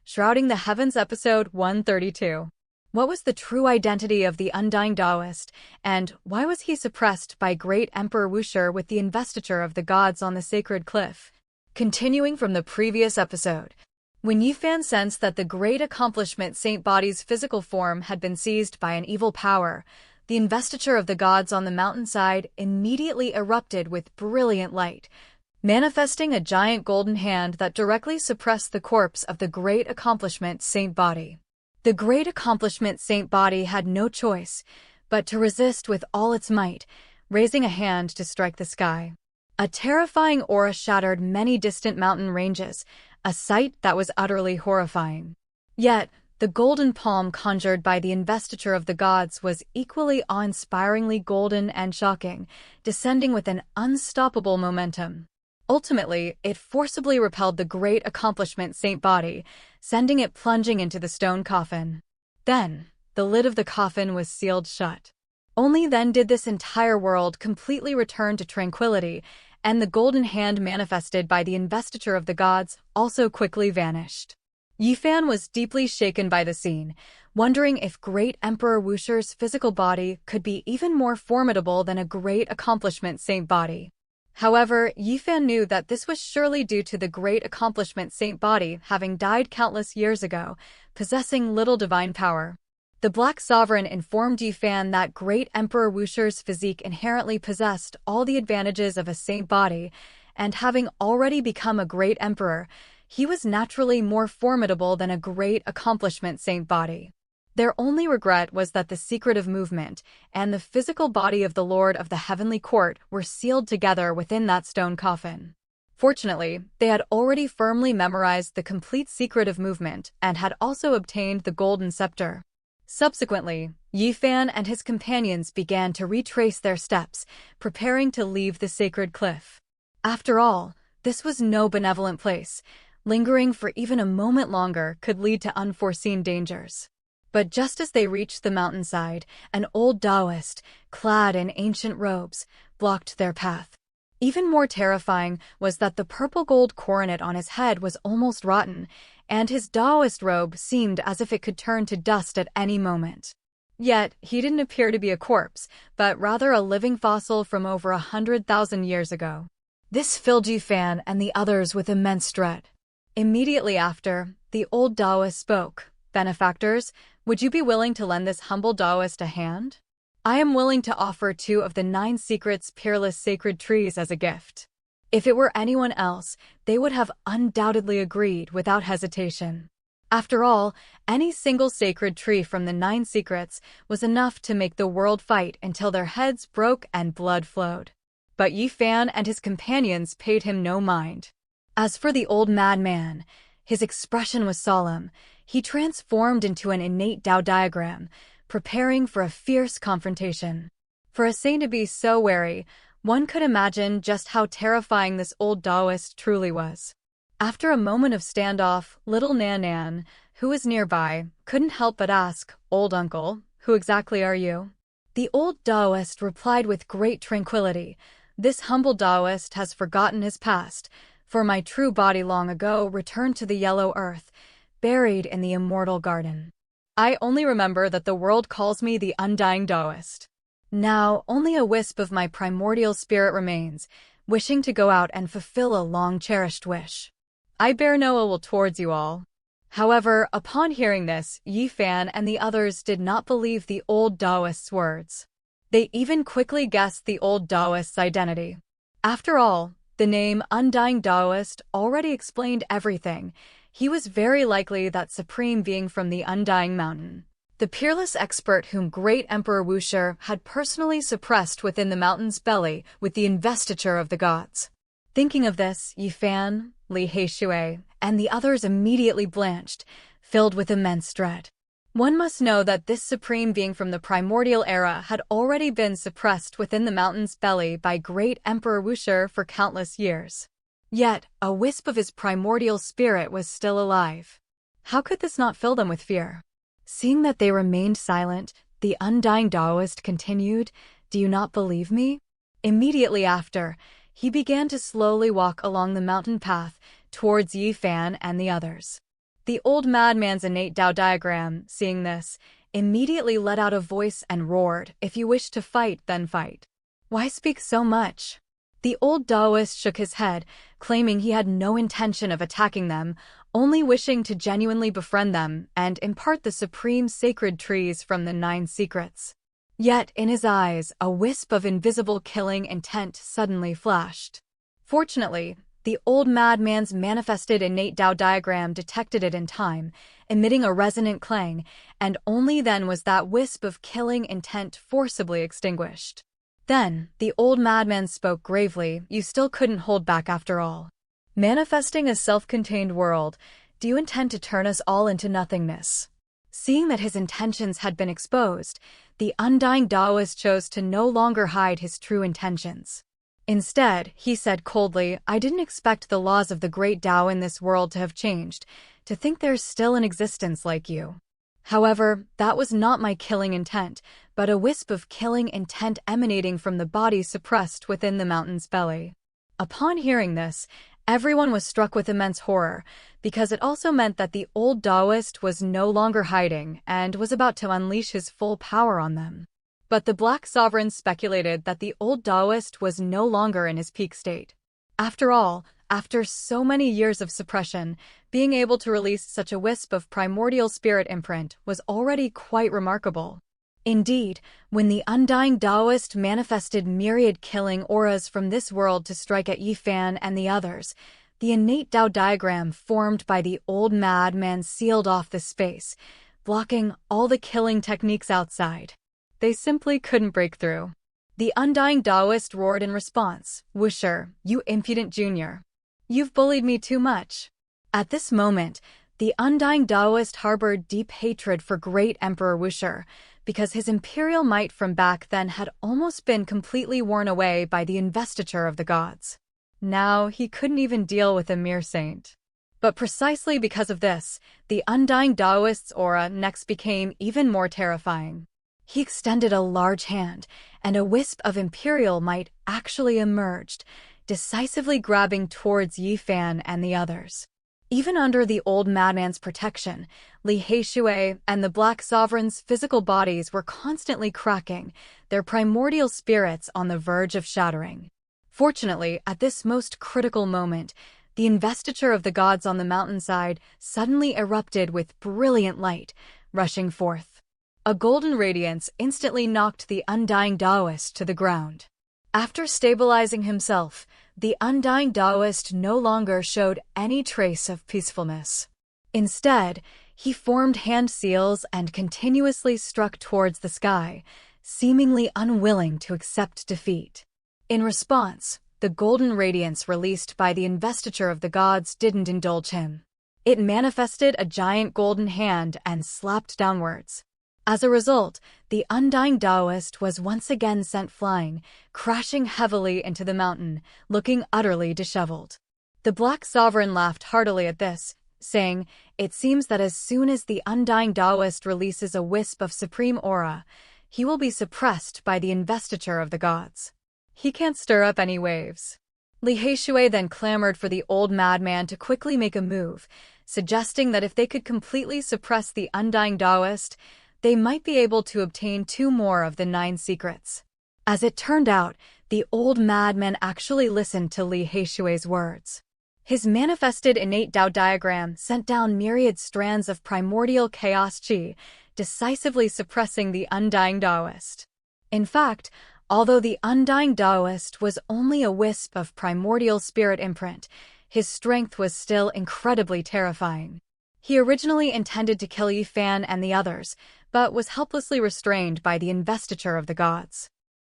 Shrouding the Heavens Episode 132. What was the true identity of the Undying Taoist, and why was he suppressed by great Emperor Wuxia with the investiture of the gods on the sacred cliff? Continuing from the previous episode. When Yifan sensed that the great accomplishment Saint Body's physical form had been seized by an evil power, the investiture of the gods on the mountainside immediately erupted with brilliant light, manifesting a giant golden hand that directly suppressed the corpse of the great accomplishment Saint Body. The great accomplishment Saint Body had no choice but to resist with all its might, raising a hand to strike the sky. A terrifying aura shattered many distant mountain ranges, a sight that was utterly horrifying. Yet, the golden palm conjured by the investiture of the gods was equally awe-inspiringly golden and shocking, descending with an unstoppable momentum. Ultimately, it forcibly repelled the great accomplishment Saint Body, sending it plunging into the stone coffin. Then, the lid of the coffin was sealed shut. Only then did this entire world completely return to tranquility, and the golden hand manifested by the investiture of the gods also quickly vanished. Yifan was deeply shaken by the scene, wondering if great Emperor Wuxia's physical body could be even more formidable than a great accomplishment Saint Body. However, Yifan knew that this was surely due to the great accomplishment Saint Body having died countless years ago, possessing little divine power. The Black Sovereign informed Yifan that great Emperor Wuxia's physique inherently possessed all the advantages of a Saint Body, and having already become a great emperor, he was naturally more formidable than a great accomplishment Saint Body. Their only regret was that the secret of movement and the physical body of the Lord of the Heavenly Court were sealed together within that stone coffin. Fortunately, they had already firmly memorized the complete secret of movement and had also obtained the golden scepter. Subsequently, Yifan and his companions began to retrace their steps, preparing to leave the sacred cliff. After all, this was no benevolent place. Lingering for even a moment longer could lead to unforeseen dangers. But just as they reached the mountainside, an old Taoist, clad in ancient robes, blocked their path. Even more terrifying was that the purple gold coronet on his head was almost rotten, and his Taoist robe seemed as if it could turn to dust at any moment. Yet, he didn't appear to be a corpse, but rather a living fossil from over 100,000 years ago. This filled Yifan and the others with immense dread. Immediately after, the old Taoist spoke. "Benefactors, would you be willing to lend this humble Taoist a hand? I am willing to offer 2 of the 9 secrets peerless sacred trees as a gift." If it were anyone else, they would have undoubtedly agreed without hesitation. After all, any single sacred tree from the 9 secrets was enough to make the world fight until their heads broke and blood flowed. But Yifan and his companions paid him no mind. As for the old madman, his expression was solemn. He transformed into an innate Tao diagram, preparing for a fierce confrontation. For a saint to be so wary, one could imagine just how terrifying this old Taoist truly was. After a moment of standoff, little Nan Nan, who was nearby, couldn't help but ask, "Old uncle, who exactly are you?" The old Taoist replied with great tranquility, "This humble Taoist has forgotten his past, for my true body long ago returned to the yellow earth, buried in the immortal garden. I only remember that the world calls me the Undying Taoist. Now, only a wisp of my primordial spirit remains, wishing to go out and fulfill a long-cherished wish. I bear no ill will towards you all." However, upon hearing this, Yifan and the others did not believe the old Taoist's words. They even quickly guessed the old Taoist's identity. After all, the name Undying Taoist already explained everything. He was very likely that supreme being from the Undying Mountain, the peerless expert whom great Emperor Wuxia had personally suppressed within the mountain's belly with the investiture of the gods. Thinking of this, Yifan, Li Heishui, and the others immediately blanched, filled with immense dread. One must know that this supreme being from the primordial era had already been suppressed within the mountain's belly by great Emperor Wuxia for countless years. Yet, a wisp of his primordial spirit was still alive. How could this not fill them with fear? Seeing that they remained silent, the Undying Taoist continued, "Do you not believe me?" Immediately after, he began to slowly walk along the mountain path towards Yifan and the others. The old madman's innate Tao diagram, seeing this, immediately let out a voice and roared, "If you wish to fight, then fight. Why speak so much?" The old Taoist shook his head, claiming he had no intention of attacking them, only wishing to genuinely befriend them and impart the supreme sacred trees from the 9 secrets. Yet, in his eyes, a wisp of invisible killing intent suddenly flashed. Fortunately, the old madman's manifested innate Tao diagram detected it in time, emitting a resonant clang, and only then was that wisp of killing intent forcibly extinguished. Then, the old madman spoke gravely, "You still couldn't hold back after all. Manifesting a self-contained world, do you intend to turn us all into nothingness?" Seeing that his intentions had been exposed, the undying Taoist chose to no longer hide his true intentions. Instead, he said coldly, "I didn't expect the laws of the great Tao in this world to have changed, to think there's still an existence like you. However, that was not my killing intent, but a wisp of killing intent emanating from the body suppressed within the mountain's belly." Upon hearing this, everyone was struck with immense horror, because it also meant that the old Taoist was no longer hiding and was about to unleash his full power on them. But the Black Sovereign speculated that the old Taoist was no longer in his peak state. After all, after so many years of suppression, being able to release such a wisp of primordial spirit imprint was already quite remarkable. Indeed, when the undying Taoist manifested myriad killing auras from this world to strike at Yifan and the others, the innate Tao diagram formed by the old madman sealed off the space, blocking all the killing techniques outside. They simply couldn't break through. The undying Taoist roared in response, "Wusher, you impudent junior. You've bullied me too much." At this moment, the undying Taoist harbored deep hatred for great Emperor Wusher, because his imperial might from back then had almost been completely worn away by the investiture of the gods. Now he couldn't even deal with a mere saint. But precisely because of this, the undying Taoist's aura next became even more terrifying. He extended a large hand, and a wisp of imperial might actually emerged, decisively grabbing towards Yifan and the others. Even under the old madman's protection, Li Heishui and the Black Sovereign's physical bodies were constantly cracking, their primordial spirits on the verge of shattering. Fortunately, at this most critical moment, the investiture of the gods on the mountainside suddenly erupted with brilliant light, rushing forth. A golden radiance instantly knocked the undying Taoist to the ground. After stabilizing himself, the undying Taoist no longer showed any trace of peacefulness. Instead, he formed hand seals and continuously struck towards the sky, seemingly unwilling to accept defeat. In response, the golden radiance released by the investiture of the gods didn't indulge him. It manifested a giant golden hand and slapped downwards. As a result, the undying Taoist was once again sent flying, crashing heavily into the mountain, looking utterly disheveled. The Black Sovereign laughed heartily at this, saying, "It seems that as soon as the undying Taoist releases a wisp of supreme aura, he will be suppressed by the investiture of the gods. He can't stir up any waves." Li Heishui then clamored for the old madman to quickly make a move, suggesting that if they could completely suppress the undying Taoist, they might be able to obtain 2 more of the 9 secrets. As it turned out, the old madman actually listened to Li Heishui's words. His manifested innate Tao diagram sent down myriad strands of primordial chaos qi, decisively suppressing the undying Taoist. In fact, although the undying Taoist was only a wisp of primordial spirit imprint, his strength was still incredibly terrifying. He originally intended to kill Yifan and the others, but was helplessly restrained by the investiture of the gods.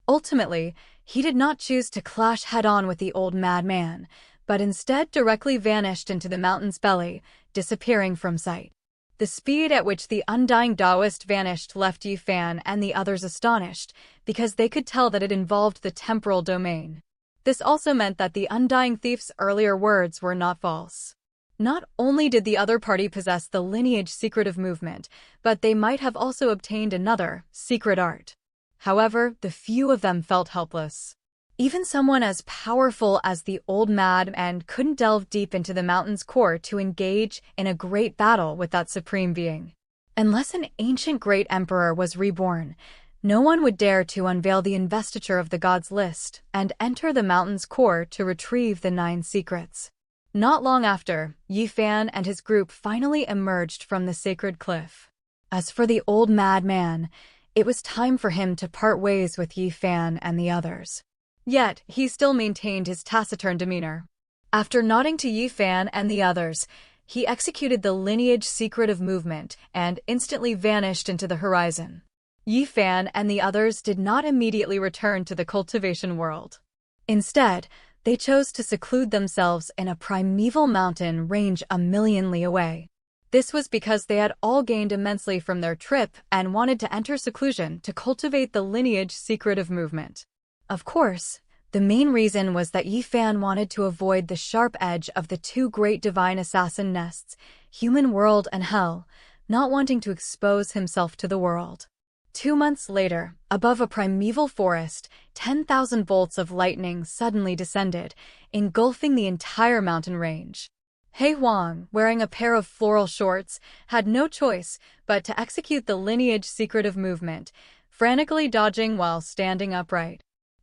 Ultimately, he did not choose to clash head-on with the old madman, but instead directly vanished into the mountain's belly, disappearing from sight. The speed at which the undying Taoist vanished left Yifan and the others astonished, because they could tell that it involved the temporal domain. This also meant that the undying thief's earlier words were not false. Not only did the other party possess the lineage secret of movement, but they might have also obtained another, secret art. However, the few of them felt helpless. Even someone as powerful as the old madman couldn't delve deep into the mountain's core to engage in a great battle with that supreme being. Unless an ancient great emperor was reborn, no one would dare to unveil the investiture of the gods' list and enter the mountain's core to retrieve the 9 secrets. Not long after, Yi Fan and his group finally emerged from the sacred cliff. As for the old madman, it was time for him to part ways with Yi Fan and the others. Yet, he still maintained his taciturn demeanor. After nodding to Yi Fan and the others, he executed the lineage secret of movement and instantly vanished into the horizon. Yi Fan and the others did not immediately return to the cultivation world. Instead, they chose to seclude themselves in a primeval mountain range a million li away. This was because they had all gained immensely from their trip and wanted to enter seclusion to cultivate the lineage secret of movement. Of course, the main reason was that Yi Fan wanted to avoid the sharp edge of the 2 great divine assassin nests, human world and hell, not wanting to expose himself to the world. 2 months later, above a primeval forest, 10,000 bolts of lightning suddenly descended, engulfing the entire mountain range. He Huang, wearing a pair of floral shorts, had no choice but to execute the lineage secret of movement, frantically dodging while standing upright.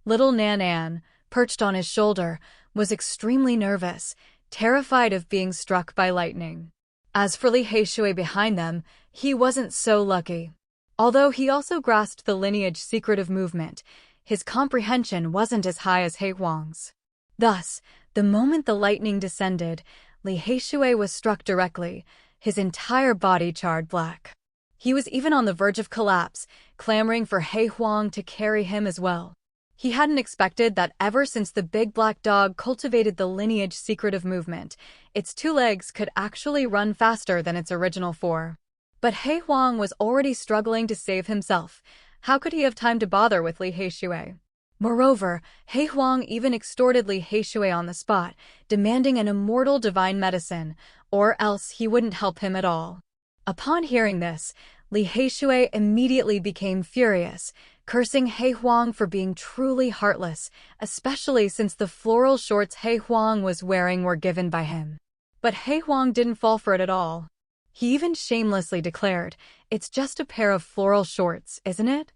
Little Nan An, perched on his shoulder, was extremely nervous, terrified of being struck by lightning. As for Li Heishui behind them, he wasn't so lucky. Although he also grasped the lineage secret of movement, his comprehension wasn't as high as He Huang's. Thus, the moment the lightning descended, Li Heishui was struck directly, his entire body charred black. He was even on the verge of collapse, clamoring for He Huang to carry him as well. He hadn't expected that ever since the big black dog cultivated the lineage secret of movement, its 2 legs could actually run faster than its original 4. But He Huang was already struggling to save himself. How could he have time to bother with Li Heishui? Moreover, He Huang even extorted Li Heishui on the spot, demanding an immortal divine medicine, or else he wouldn't help him at all. Upon hearing this, Li Heishui immediately became furious, cursing He Huang for being truly heartless, especially since the floral shorts He Huang was wearing were given by him. But He Huang didn't fall for it at all. He even shamelessly declared, "It's just a pair of floral shorts, isn't it?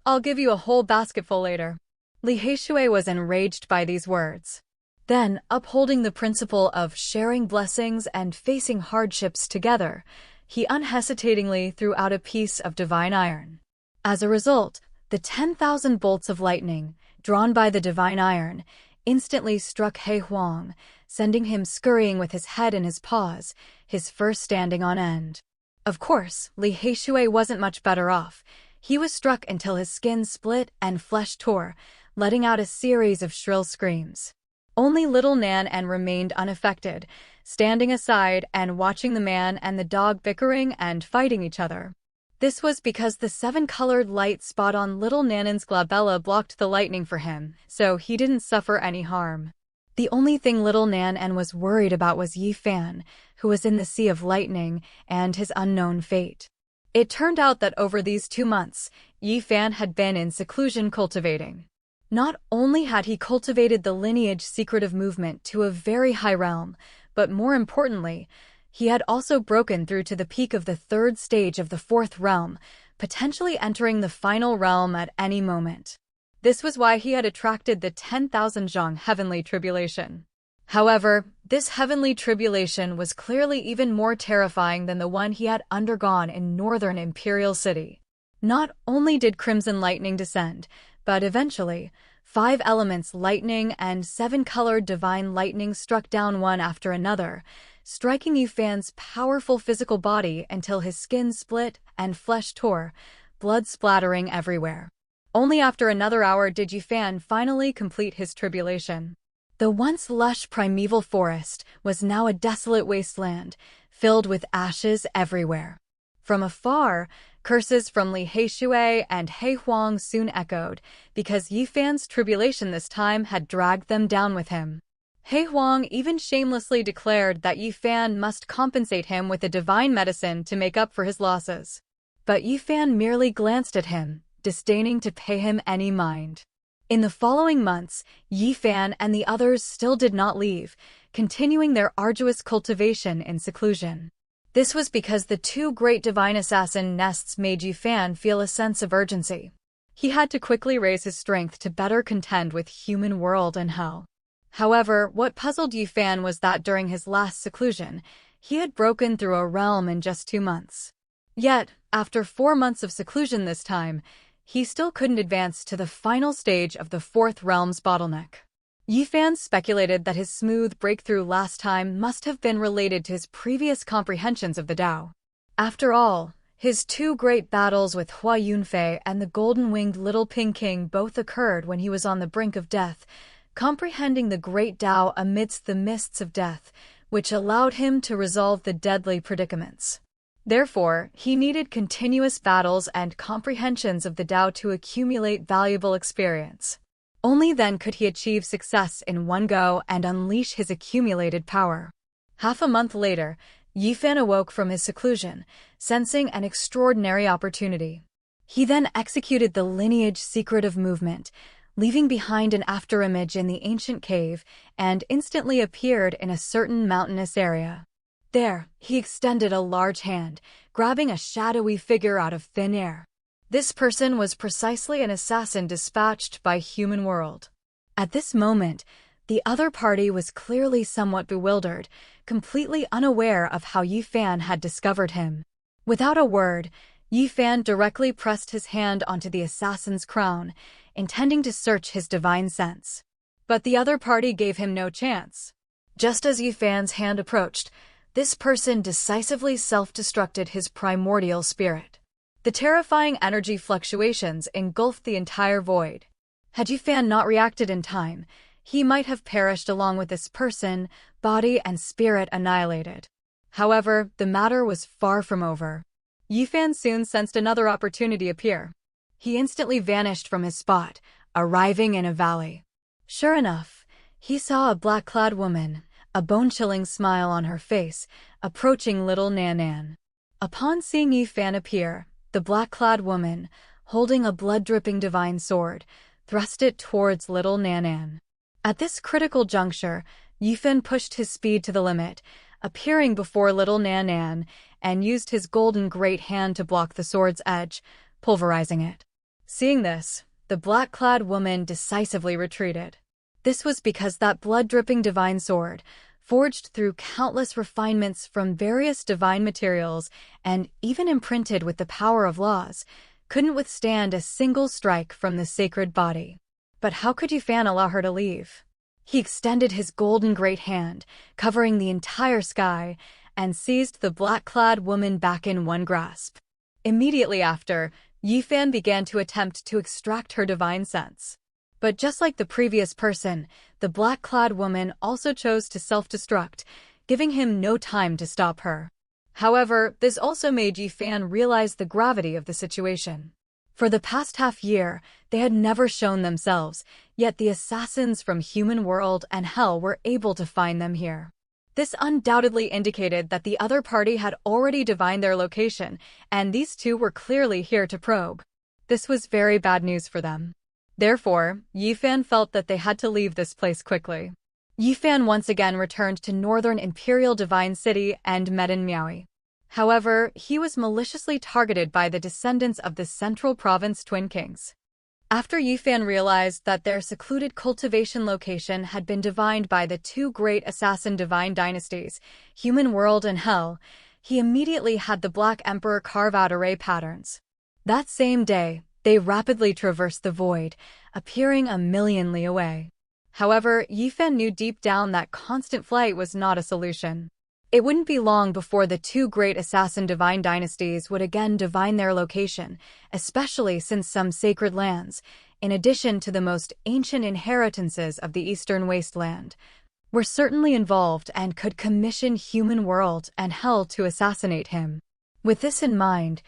I'll give you a whole basketful later." Li Heishui was enraged by these words. Then, upholding the principle of sharing blessings and facing hardships together, he unhesitatingly threw out a piece of divine iron. As a result, the 10,000 bolts of lightning, drawn by the divine iron, instantly struck He Huang, sending him scurrying with his head in his paws, his fur standing on end. Of course, Li Heishui wasn't much better off. He was struck until his skin split and flesh tore, letting out a series of shrill screams. Only little Nan An remained unaffected, standing aside and watching the man and the dog bickering and fighting each other. This was because the 7-colored light spot on little Nanan's glabella blocked the lightning for him, so he didn't suffer any harm. The only thing little Nan An was worried about was Yi Fan, who was in the sea of lightning, and his unknown fate. It turned out that over these 2 months, Yi Fan had been in seclusion cultivating. Not only had he cultivated the lineage secret of movement to a very high realm, but more importantly, he had also broken through to the peak of the 3rd stage of the 4th realm, potentially entering the final realm at any moment. This was why he had attracted the 10,000 zhang heavenly tribulation. However, this heavenly tribulation was clearly even more terrifying than the one he had undergone in northern Imperial City. Not only did crimson lightning descend, but eventually, 5 elements lightning and 7-colored divine lightning struck down one after another, striking Yi Fan's powerful physical body until his skin split and flesh tore, blood splattering everywhere. Only after another hour did Yi Fan finally complete his tribulation. The once lush primeval forest was now a desolate wasteland, filled with ashes everywhere. From afar, curses from Li Heishui and He Huang soon echoed, because Yi Fan's tribulation this time had dragged them down with him. He Huang even shamelessly declared that Yi Fan must compensate him with a divine medicine to make up for his losses. But Yi Fan merely glanced at him, disdaining to pay him any mind. In the following months, Yi Fan and the others still did not leave, continuing their arduous cultivation in seclusion. This was because the two great divine assassin nests made Yi Fan feel a sense of urgency. He had to quickly raise his strength to better contend with human world and hell. However, what puzzled Yi Fan was that during his last seclusion, he had broken through a realm in just 2 months. Yet, after 4 months of seclusion this time, he still couldn't advance to the final stage of the 4th realm's bottleneck. Yi Fan speculated that his smooth breakthrough last time must have been related to his previous comprehensions of the Tao. After all, his 2 great battles with Hua Yunfei and the golden-winged Little Ping King both occurred when he was on the brink of death, comprehending the great Tao amidst the mists of death, which allowed him to resolve the deadly predicaments. Therefore, he needed continuous battles and comprehensions of the Tao to accumulate valuable experience. Only then could he achieve success in one go and unleash his accumulated power. Half a month later, Yi Fan awoke from his seclusion, sensing an extraordinary opportunity. He then executed the lineage secret of movement, leaving behind an afterimage in the ancient cave, and instantly appeared in a certain mountainous area. There, he extended a large hand, grabbing a shadowy figure out of thin air. This person was precisely an assassin dispatched by human world. At this moment, the other party was clearly somewhat bewildered, completely unaware of how Yi Fan had discovered him. Without a word, Yi Fan directly pressed his hand onto the assassin's crown, intending to search his divine sense. But the other party gave him no chance. Just as Yi Fan's hand approached, this person decisively self-destructed his primordial spirit. The terrifying energy fluctuations engulfed the entire void. Had Yi Fan not reacted in time, he might have perished along with this person, body and spirit annihilated. However, the matter was far from over. Yi Fan soon sensed another opportunity appear. He instantly vanished from his spot, arriving in a valley. Sure enough, he saw a black-clad woman, a bone-chilling smile on her face, approaching little Nan. Upon seeing Yi Fan appear, the black-clad woman, holding a blood-dripping divine sword, thrust it towards little Nan. At this critical juncture, Yi Fan pushed his speed to the limit, appearing before little Nan, and used his golden great hand to block the sword's edge, pulverizing it. Seeing this, the black-clad woman decisively retreated. This was because that blood-dripping divine sword, forged through countless refinements from various divine materials and even imprinted with the power of laws, couldn't withstand a single strike from the sacred body. But how could Yi Fan allow her to leave? He extended his golden great hand, covering the entire sky, and seized the black-clad woman back in one grasp. Immediately after, Yi Fan began to attempt to extract her divine sense. But just like the previous person, the black-clad woman also chose to self-destruct, giving him no time to stop her. However, this also made Yi Fan realize the gravity of the situation. For the past half-year, they had never shown themselves, yet the assassins from human world and hell were able to find them here. This undoubtedly indicated that the other party had already divined their location, and these two were clearly here to probe. This was very bad news for them. Therefore, Yi Fan felt that they had to leave this place quickly. Yi Fan once again returned to northern Imperial Divine City and met in Miaoi. However, he was maliciously targeted by the descendants of the Central Province Twin Kings. After Yi Fan realized that their secluded cultivation location had been divined by the two great assassin divine dynasties, Human World and Hell, he immediately had the Black Emperor carve out array patterns. That same day, they rapidly traversed the void, appearing a million li away. However, Yi Fan knew deep down that constant flight was not a solution. It wouldn't be long before the two great assassin divine dynasties would again divine their location, especially since some sacred lands, in addition to the most ancient inheritances of the Eastern Wasteland, were certainly involved and could commission Human World and Hell to assassinate him. With this in mind,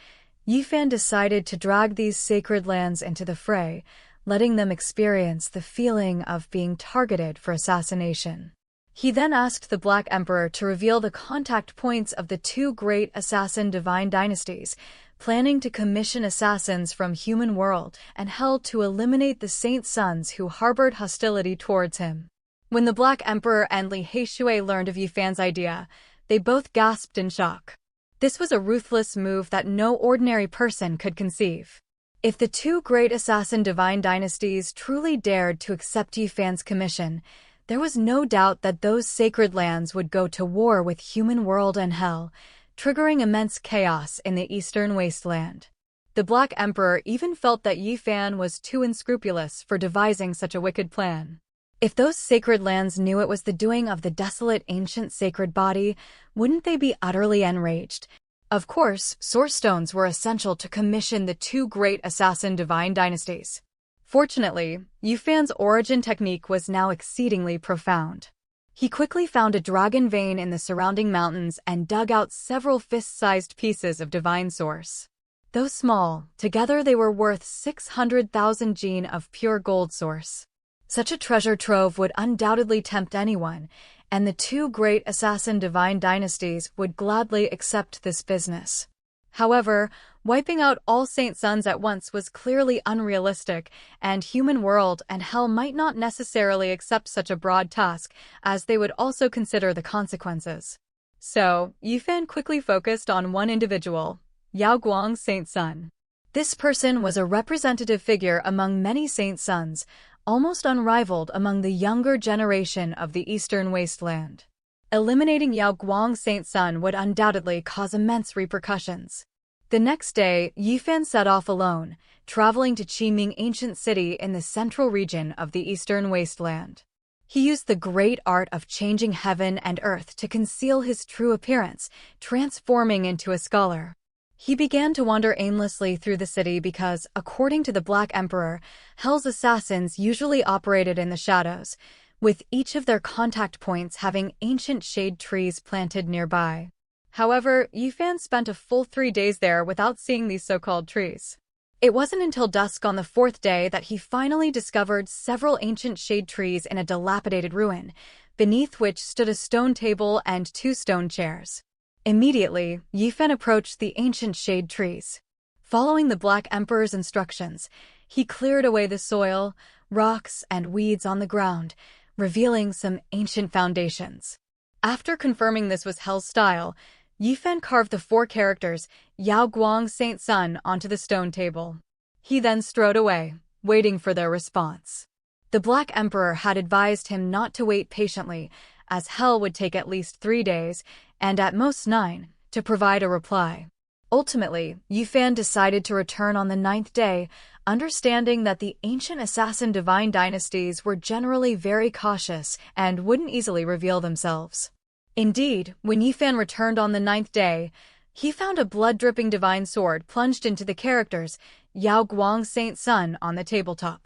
Yi Fan decided to drag these sacred lands into the fray, letting them experience the feeling of being targeted for assassination. He then asked the Black Emperor to reveal the contact points of the two great assassin divine dynasties, planning to commission assassins from human world and hell to eliminate the saint sons who harbored hostility towards him. When the Black Emperor and Li Heishui learned of Yifan's idea, they both gasped in shock. This was a ruthless move that no ordinary person could conceive. If the two great assassin divine dynasties truly dared to accept Yifan's commission, there was no doubt that those sacred lands would go to war with human world and hell, triggering immense chaos in the eastern wasteland. The Black Emperor even felt that Yifan was too unscrupulous for devising such a wicked plan. If those sacred lands knew it was the doing of the desolate ancient sacred body, wouldn't they be utterly enraged? Of course, source stones were essential to commission the two great assassin divine dynasties. Fortunately, Yifan's origin technique was now exceedingly profound. He quickly found a dragon vein in the surrounding mountains and dug out several fist-sized pieces of divine source. Though small, together they were worth 600,000 jin of pure gold source. Such a treasure trove would undoubtedly tempt anyone, and the two great assassin divine dynasties would gladly accept this business. However, wiping out all saint sons at once was clearly unrealistic, and human world and hell might not necessarily accept such a broad task, as they would also consider the consequences. So, Yifan quickly focused on one individual, Yao Guang's saint son. This person was a representative figure among many saint sons, almost unrivaled among the younger generation of the eastern wasteland. Eliminating Yao Guang's saint son would undoubtedly cause immense repercussions. The next day, Yifan set off alone, traveling to Qiming ancient city in the central region of the eastern wasteland. He used the great art of changing heaven and earth to conceal his true appearance, transforming into a scholar. He began to wander aimlessly through the city because, according to the Black Emperor, Hell's assassins usually operated in the shadows, with each of their contact points having ancient shade trees planted nearby. However, Yifan spent a full 3 days there without seeing these so-called trees. It wasn't until dusk on the 4th day that he finally discovered several ancient shade trees in a dilapidated ruin, beneath which stood a stone table and 2 stone chairs. Immediately, Yifan approached the ancient shade trees. Following the Black Emperor's instructions, he cleared away the soil, rocks, and weeds on the ground, revealing some ancient foundations. After confirming this was Hell's style, Yifan carved the 4 characters Yao Guang's saint son onto the stone table. He then strode away, waiting for their response. The Black Emperor had advised him not to wait patiently, as Hell would take at least 3 days, and at most 9, to provide a reply. Ultimately, Yifan decided to return on the 9th day, understanding that the ancient assassin divine dynasties were generally very cautious and wouldn't easily reveal themselves. Indeed, when Yifan returned on the 9th day, he found a blood-dripping divine sword plunged into the characters Yao Guang's saint son on the tabletop.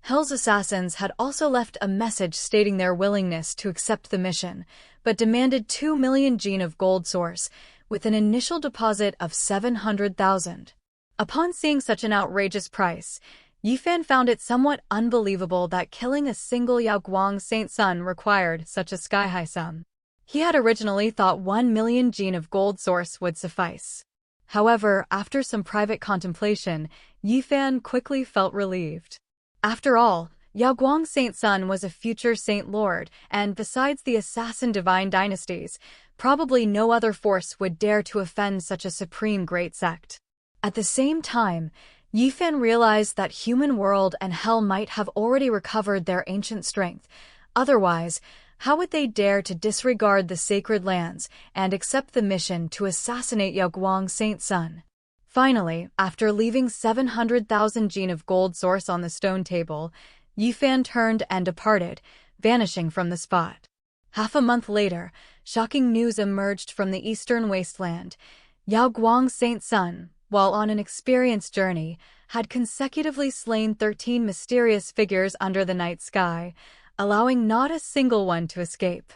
Hell's assassins had also left a message stating their willingness to accept the mission, but demanded 2 million jin of gold source, with an initial deposit of 700,000. Upon seeing such an outrageous price, Yifan found it somewhat unbelievable that killing a single Yao Guang's saint son required such a sky-high sum. He had originally thought 1 million jin of gold source would suffice. However, after some private contemplation, Yifan quickly felt relieved. After all, Yao Guang's saint son was a future saint lord, and besides the assassin divine dynasties, probably no other force would dare to offend such a supreme great sect. At the same time, Yifan realized that human world and hell might have already recovered their ancient strength. Otherwise, how would they dare to disregard the sacred lands and accept the mission to assassinate Yao Guang's saint son? Finally, after leaving 700,000 jin of gold source on the stone table, Yifan turned and departed, vanishing from the spot. Half a month later, shocking news emerged from the eastern wasteland. Yao Guang's saint son, while on an experienced journey, had consecutively slain 13 mysterious figures under the night sky, allowing not a single one to escape.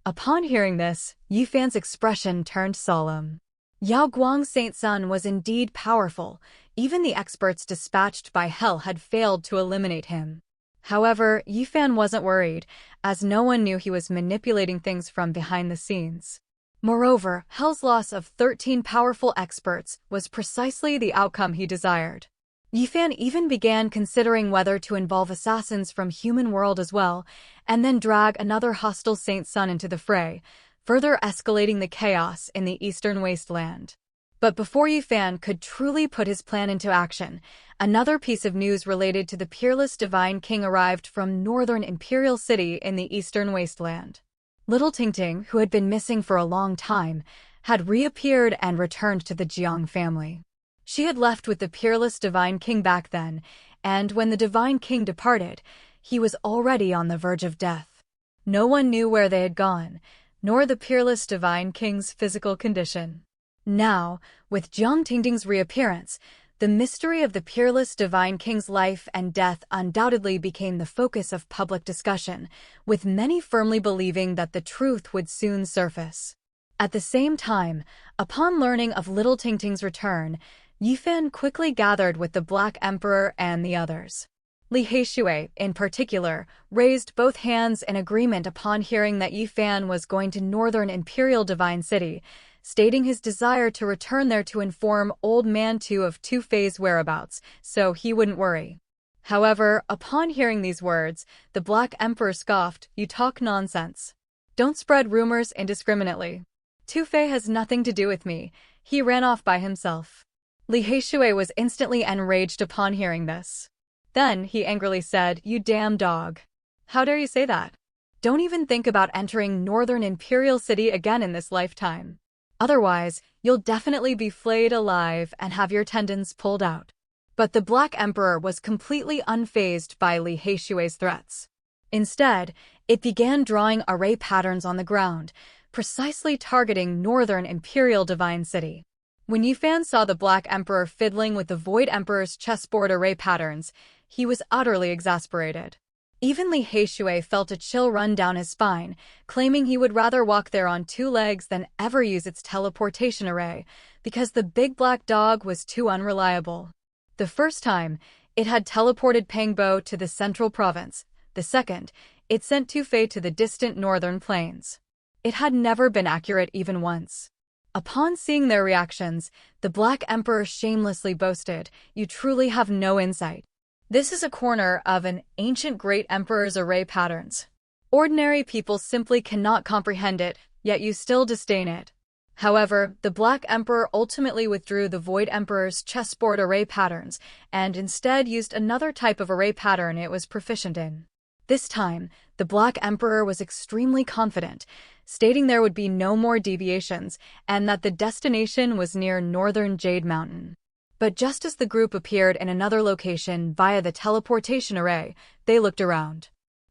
Upon hearing this, Yifan's expression turned solemn. Yao Guang's saint son was indeed powerful. Even the experts dispatched by Hell had failed to eliminate him. However, Yifan wasn't worried, as no one knew he was manipulating things from behind the scenes. Moreover, Hell's loss of 13 powerful experts was precisely the outcome he desired. Yifan even began considering whether to involve assassins from human world as well, and then drag another hostile Saint Son into the fray, further escalating the chaos in the Eastern Wasteland. But before Yifan could truly put his plan into action, another piece of news related to the peerless Divine King arrived from Northern Imperial City in the Eastern Wasteland. Little Tingting, who had been missing for a long time, had reappeared and returned to the Jiang family. She had left with the peerless Divine King back then, and when the Divine King departed, he was already on the verge of death. No one knew where they had gone, nor the peerless Divine King's physical condition. Now, with Jiang Tingting's reappearance, the mystery of the peerless Divine King's life and death undoubtedly became the focus of public discussion, with many firmly believing that the truth would soon surface. At the same time, upon learning of Little Tingting's return, Yifan quickly gathered with the Black Emperor and the others. Li Heishui, in particular, raised both hands in agreement upon hearing that Yifan was going to Northern Imperial Divine City, stating his desire to return there to inform Old Man Tu of Tu Fei's whereabouts, so he wouldn't worry. However, upon hearing these words, the Black Emperor scoffed, "You talk nonsense. Don't spread rumors indiscriminately. Tu Fei has nothing to do with me. He ran off by himself." Li Heishui was instantly enraged upon hearing this. Then he angrily said, "You damn dog. How dare you say that? Don't even think about entering Northern Imperial City again in this lifetime. Otherwise, you'll definitely be flayed alive and have your tendons pulled out." But the Black Emperor was completely unfazed by Li Heishui's threats. Instead, it began drawing array patterns on the ground, precisely targeting Northern Imperial Divine City. When Yifan saw the Black Emperor fiddling with the Void Emperor's chessboard array patterns, he was utterly exasperated. Even Li Heishui felt a chill run down his spine, claiming he would rather walk there on two legs than ever use its teleportation array, because the big black dog was too unreliable. The first time, it had teleported Pangbo to the central province. The second, it sent Tu Fei to the distant northern plains. It had never been accurate even once. Upon seeing their reactions, the Black Emperor shamelessly boasted, "You truly have no insight. This is a corner of an ancient great emperor's array patterns. Ordinary people simply cannot comprehend it, yet you still disdain it." However, the Black Emperor ultimately withdrew the Void Emperor's chessboard array patterns and instead used another type of array pattern it was proficient in. This time, the Black Emperor was extremely confident, stating there would be no more deviations and that the destination was near Northern Jade Mountain. But just as the group appeared in another location via the teleportation array, they looked around.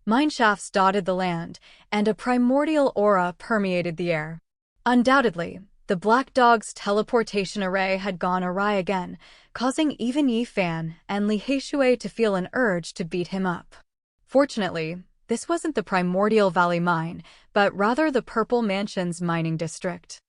Mineshafts dotted the land, and a primordial aura permeated the air. Undoubtedly, the Black Dog's teleportation array had gone awry again, causing even Yifan and Li Heishui to feel an urge to beat him up. Fortunately, this wasn't the Primordial Valley mine, but rather the Purple Mansion's mining district.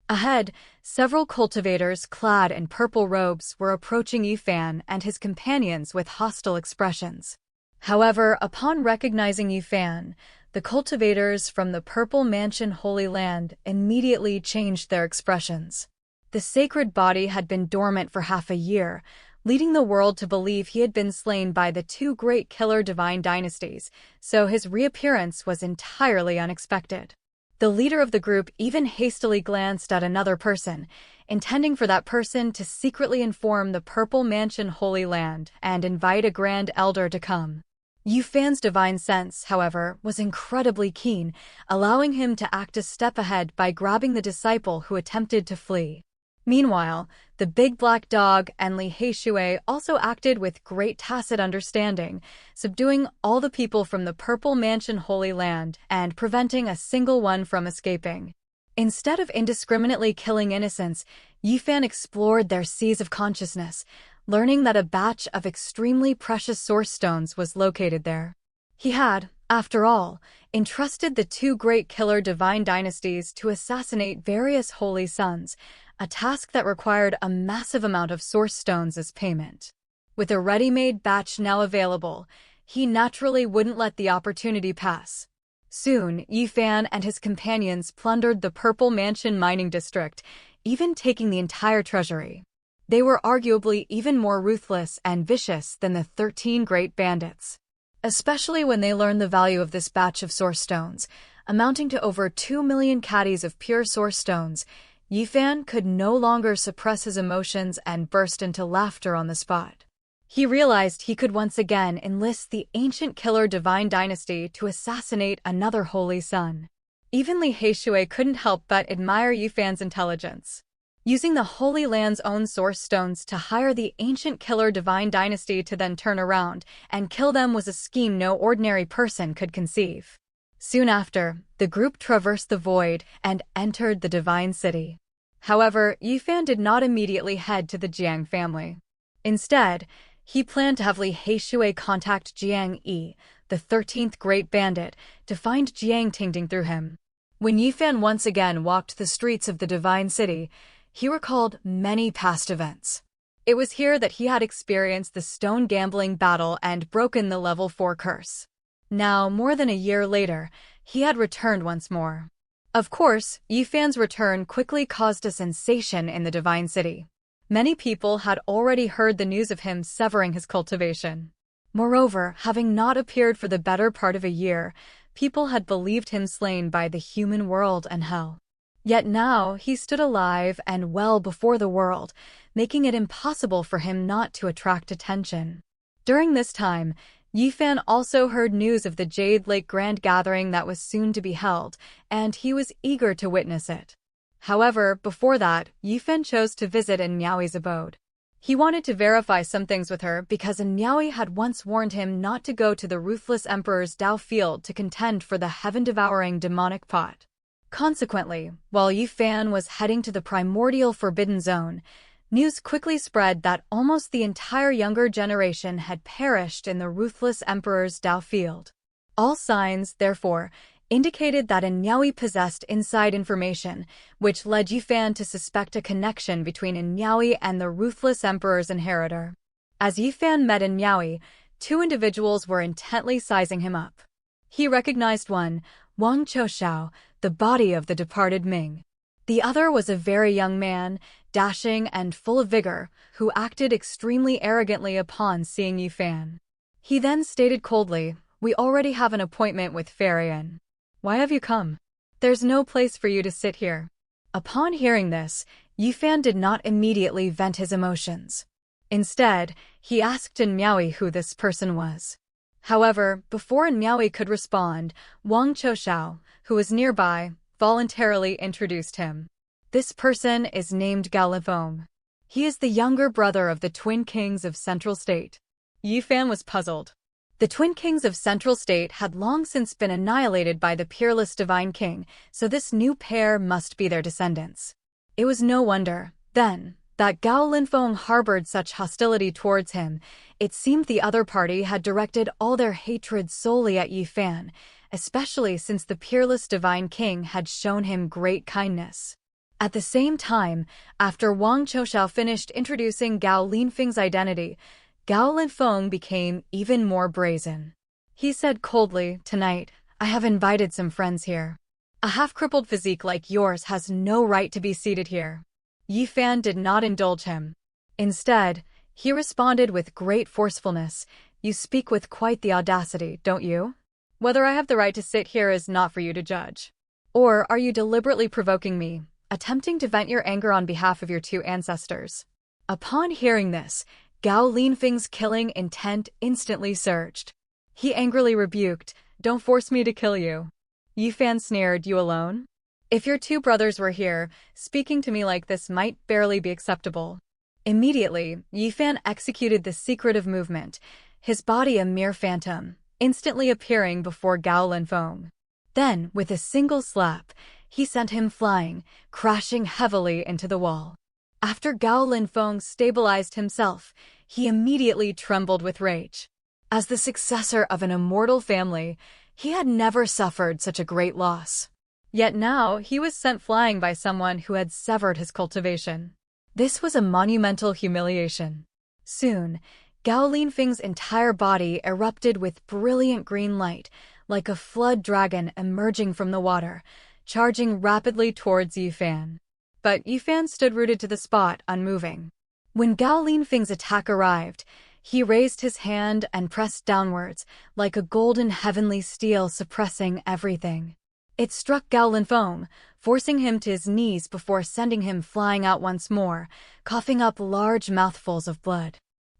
Ahead, several cultivators clad in purple robes were approaching Yifan and his companions with hostile expressions. However, upon recognizing Yifan, the cultivators from the Purple Mansion Holy Land immediately changed their expressions. The sacred body had been dormant for half a year, leading the world to believe he had been slain by the two great killer divine dynasties, so his reappearance was entirely unexpected. The leader of the group even hastily glanced at another person, intending for that person to secretly inform the Purple Mansion Holy Land and invite a Grand Elder to come. Yufan's divine sense, however, was incredibly keen, allowing him to act a step ahead by grabbing the disciple who attempted to flee. Meanwhile, the big black dog and Li Heishui also acted with great tacit understanding, subduing all the people from the Purple Mansion Holy Land and preventing a single one from escaping. Instead of indiscriminately killing innocents, Yifan explored their seas of consciousness, learning that a batch of extremely precious source stones was located there. He had, after all, entrusted the two great killer divine dynasties to assassinate various holy sons, a task that required a massive amount of source stones as payment. With a ready-made batch now available, he naturally wouldn't let the opportunity pass. Soon, Yifan and his companions plundered the Purple Mansion mining district, even taking the entire treasury. They were arguably even more ruthless and vicious than the 13 Great Bandits. Especially when they learned the value of this batch of source stones, amounting to over 2 million caddies of pure source stones, Yifan could no longer suppress his emotions and burst into laughter on the spot. He realized he could once again enlist the ancient killer Divine Dynasty to assassinate another holy son. Even Li Heishui couldn't help but admire Yifan's intelligence. Using the Holy Land's own source stones to hire the ancient killer Divine Dynasty to then turn around and kill them was a scheme no ordinary person could conceive. Soon after, the group traversed the void and entered the Divine City. However, Yifan did not immediately head to the Jiang family. Instead, he planned to have Li Heishui contact Jiang Yi, the 13th Great Bandit, to find Jiang Tingting through him. When Yifan once again walked the streets of the Divine City, he recalled many past events. It was here that he had experienced the stone gambling battle and broken the level 4 curse. Now, more than a year later, he had returned once more. Of course, Yifan's return quickly caused a sensation in the Divine City. Many people had already heard the news of him severing his cultivation. Moreover, having not appeared for the better part of a year, people had believed him slain by the human world and hell. Yet now he stood alive and well before the world, making it impossible for him not to attract attention. During this time, Yifan also heard news of the Jade Lake Grand Gathering that was soon to be held, and he was eager to witness it. However, before that, Yifan chose to visit Anyaoi's abode. He wanted to verify some things with her because Anyaoi had once warned him not to go to the ruthless Emperor's Dao field to contend for the heaven-devouring demonic pot. Consequently, while Yifan was heading to the primordial Forbidden Zone, news quickly spread that almost the entire younger generation had perished in the ruthless Emperor's Dao field. All signs, therefore, indicated that Anyaoi possessed inside information, which led Yifan to suspect a connection between Anyaoi and the ruthless Emperor's inheritor. As Yifan met Anyaoi, two individuals were intently sizing him up. He recognized one, Wang Qiuxiao, the body of the departed Ming. The other was a very young man, dashing and full of vigor, who acted extremely arrogantly upon seeing Yifan. He then stated coldly, "We already have an appointment with Farian. Why have you come? There's no place for you to sit here." Upon hearing this, Yifan did not immediately vent his emotions. Instead, he asked Anyaoi who this person was. However, before Anyaoi could respond, Wang Qiuxiao, who was nearby, voluntarily introduced him. This person is named Gao Linfeng. He is the younger brother of the Twin Kings of Central State. Yifan was puzzled. The Twin Kings of Central State had long since been annihilated by the peerless Divine King, so this new pair must be their descendants. It was no wonder, then, that Gao Linfeng harbored such hostility towards him. It seemed the other party had directed all their hatred solely at Yifan, especially since the peerless Divine King had shown him great kindness. At the same time, after Wang Qiuxiao finished introducing Gao Linfeng's identity, Gao Linfeng became even more brazen. He said coldly, "Tonight, I have invited some friends here. A half-crippled physique like yours has no right to be seated here." Yifan did not indulge him. Instead, he responded with great forcefulness, "You speak with quite the audacity, don't you? Whether I have the right to sit here is not for you to judge. Or are you deliberately provoking me, attempting to vent your anger on behalf of your two ancestors?" Upon hearing this, Gao Linfeng's killing intent instantly surged. He angrily rebuked, "Don't force me to kill you." Yifan sneered, "You alone? If your two brothers were here, speaking to me like this might barely be acceptable." Immediately, Yifan executed the secretive movement, his body a mere phantom, instantly appearing before Gao Linfeng. Then, with a single slap, he sent him flying, crashing heavily into the wall. After Gao Linfeng stabilized himself, he immediately trembled with rage. As the successor of an immortal family, he had never suffered such a great loss. Yet now he was sent flying by someone who had severed his cultivation. This was a monumental humiliation. Soon, Gao Linfeng's entire body erupted with brilliant green light, like a flood dragon emerging from the water, charging rapidly towards Yifan. But Yifan stood rooted to the spot, unmoving. When Gao Linfeng's attack arrived, he raised his hand and pressed downwards, like a golden heavenly steel suppressing everything. It struck Gao Linfeng, forcing him to his knees before sending him flying out once more, coughing up large mouthfuls of blood.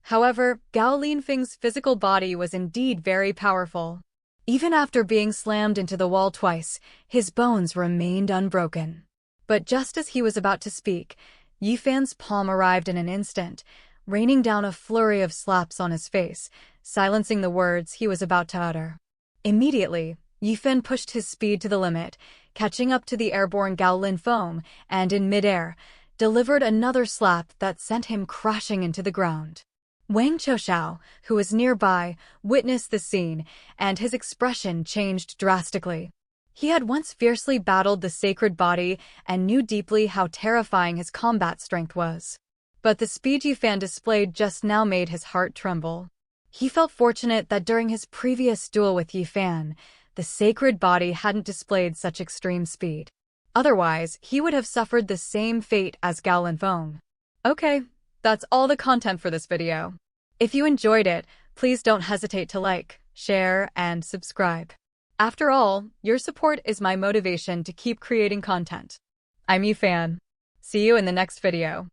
However, Gao Linfeng's physical body was indeed very powerful. Even after being slammed into the wall twice, his bones remained unbroken. But just as he was about to speak, Yifan's palm arrived in an instant, raining down a flurry of slaps on his face, silencing the words he was about to utter. Immediately, Yifan pushed his speed to the limit, catching up to the airborne Gao Linfeng, and in midair, delivered another slap that sent him crashing into the ground. Wang Qiushao, who was nearby, witnessed the scene, and his expression changed drastically. He had once fiercely battled the sacred body and knew deeply how terrifying his combat strength was. But the speed Yifan displayed just now made his heart tremble. He felt fortunate that during his previous duel with Yifan, the sacred body hadn't displayed such extreme speed. Otherwise, he would have suffered the same fate as Gao Linfeng. Okay, that's all the content for this video. If you enjoyed it, please don't hesitate to like, share, and subscribe. After all, your support is my motivation to keep creating content. I'm Yifan. See you in the next video.